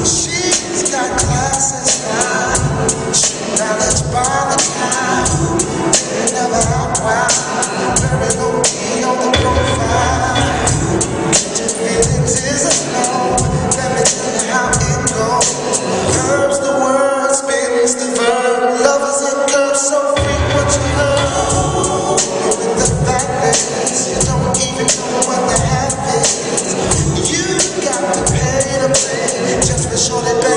She's got classes now, knowledge by the time. Never outwild, very low key on the profile. Your feelings is alone. Let me tell you how it goes. Curves the word, spins the verb. Love is in curves, so frequent you heard. With the fact that you don't even know what the half is. You got to pay to play just for sure that.